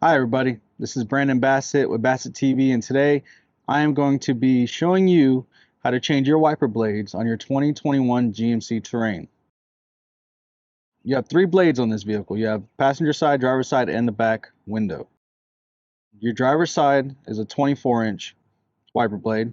Hi everybody, this is Brandon Bassett with Bassett TV, and today I am going to be showing you how to change your wiper blades on your 2021 GMC Terrain. You have three blades on this vehicle. You have passenger side, driver's side, and the back window. Your driver's side is a 24-inch wiper blade.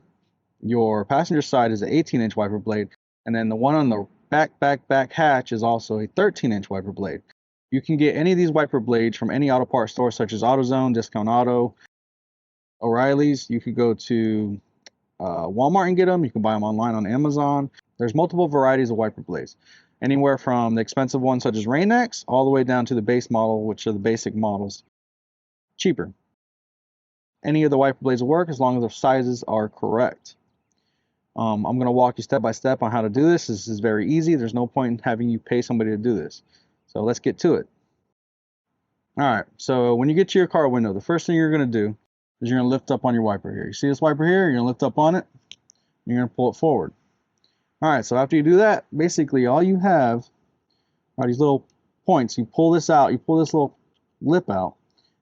Your passenger side is an 18-inch wiper blade, and then the one on the back hatch is also a 13-inch wiper blade. You can get any of these wiper blades from any auto parts store such as AutoZone, Discount Auto, O'Reilly's. You could go to Walmart and get them. You can buy them online on Amazon. There's multiple varieties of wiper blades, anywhere from the expensive ones such as Rain-X all the way down to the base model, which are the basic models, cheaper. Any of the wiper blades will work as long as the sizes are correct. I'm going to walk you step by step on how to do this. This is very easy. There's no point in having you pay somebody to do this. So let's get to it. Alright, so when you get to your car window, the first thing you're going to do is you're going to lift up on your wiper here. You see this wiper here? You're going to lift up on it. And you're going to pull it forward. Alright, so after you do that, basically all you have are these little points. You pull this out, you pull this little lip out,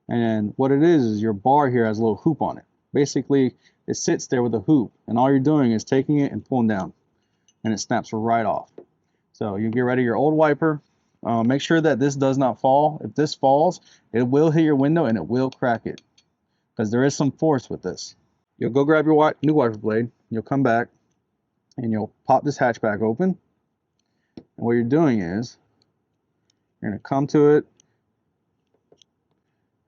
and what it is your bar here has a little hoop on it. Basically, it sits there with a hoop, and all you're doing is taking it and pulling down, and it snaps right off. So you get rid of your old wiper. Make sure that this does not fall. If this falls, it will hit your window and it will crack it, because there is some force with this. You'll go grab your new wiper blade, you'll come back, and you'll pop this hatch back open. And what you're doing is, you're going to come to it,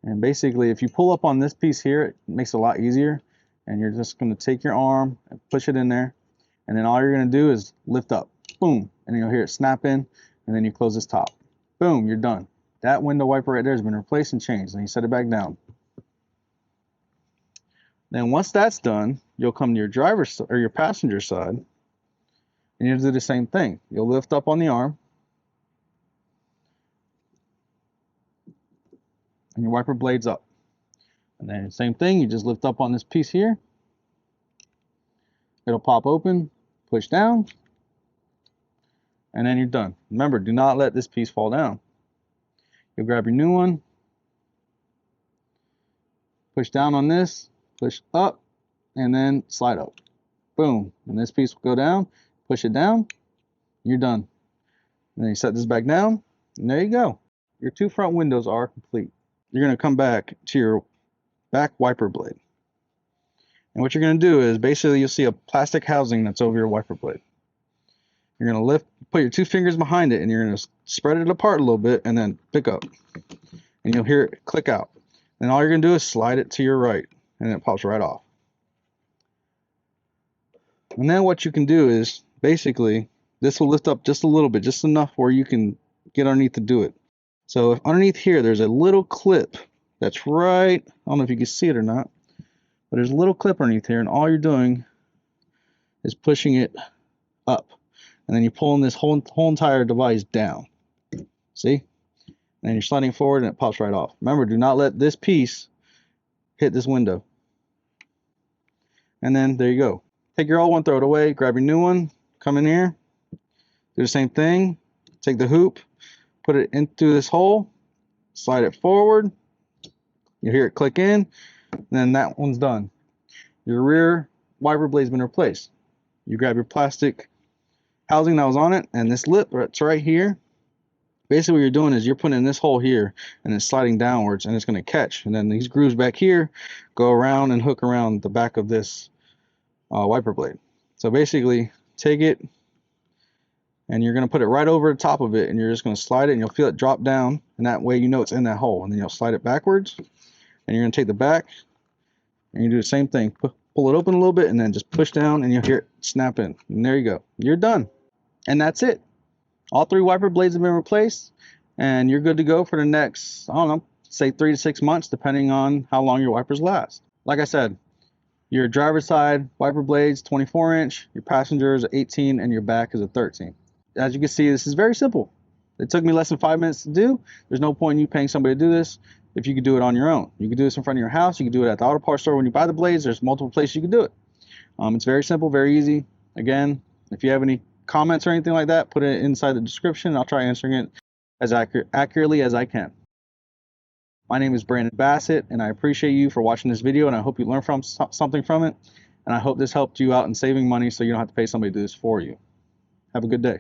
and basically if you pull up on this piece here, it makes it a lot easier. And you're just going to take your arm and push it in there, and then all you're going to do is lift up, boom, and you'll hear it snap in, and then you close this top. Boom, you're done. That window wiper right there has been replaced and changed, and you set it back down. Then once that's done, you'll come to your driver's or your passenger side, and you'll do the same thing. You'll lift up on the arm, and your wiper blade's up. And then same thing, you just lift up on this piece here. It'll pop open, push down, and then you're done. Remember, do not let this piece fall down. You'll grab your new one, push down on this, push up, and then slide up. Boom, and this piece will go down, push it down, you're done. And then you set this back down, and there you go. Your two front windows are complete. You're going to come back to your back wiper blade. And what you're going to do is basically you'll see a plastic housing that's over your wiper blade. You're going to put your two fingers behind it, and you're going to spread it apart a little bit and then pick up. And you'll hear it click out. And all you're going to do is slide it to your right, and it pops right off. And then what you can do is basically this will lift up just a little bit, just enough where you can get underneath to do it. So if underneath here there's a little clip that's right, I don't know if you can see it or not, but there's a little clip underneath here, and all you're doing is pushing it up, and then you're pulling this whole entire device down. See? And then you're sliding forward and it pops right off. Remember, do not let this piece hit this window. And then there you go. Take your old one, throw it away, grab your new one, come in here, do the same thing, take the hoop, put it into this hole, slide it forward, you hear it click in, and then that one's done. Your rear wiper blade's been replaced. You grab your plastic housing that was on it, and this lip that's right here, basically what you're doing is you're putting in this hole here and then sliding downwards, and it's going to catch, and then these grooves back here go around and hook around the back of this wiper blade. So basically take it and you're going to put it right over the top of it, and you're just going to slide it, and you'll feel it drop down, and that way you know it's in that hole. And then you'll slide it backwards, and you're going to take the back and you do the same thing, pull it open a little bit, and then just push down, and you'll hear it snap in, and there you go, you're done. And that's it. All three wiper blades have been replaced, and you're good to go for the next, I don't know, say 3 to 6 months, depending on how long your wipers last. Like I said, your driver's side wiper blades 24-inch, your passenger is 18, and your back is a 13. As you can see, this is very simple. It took me less than 5 minutes to do. There's no point in you paying somebody to do this if you could do it on your own. You can do this in front of your house. You can do it at the auto parts store when you buy the blades. There's multiple places you can do it. It's very simple, very easy. Again, if you have any comments or anything like that, put it inside the description. I'll try answering it as accurately as I can. My name is Brandon Bassett, and I appreciate you for watching this video, and I hope you learned something from it, and I hope this helped you out in saving money so you don't have to pay somebody to do this for you. Have a good day.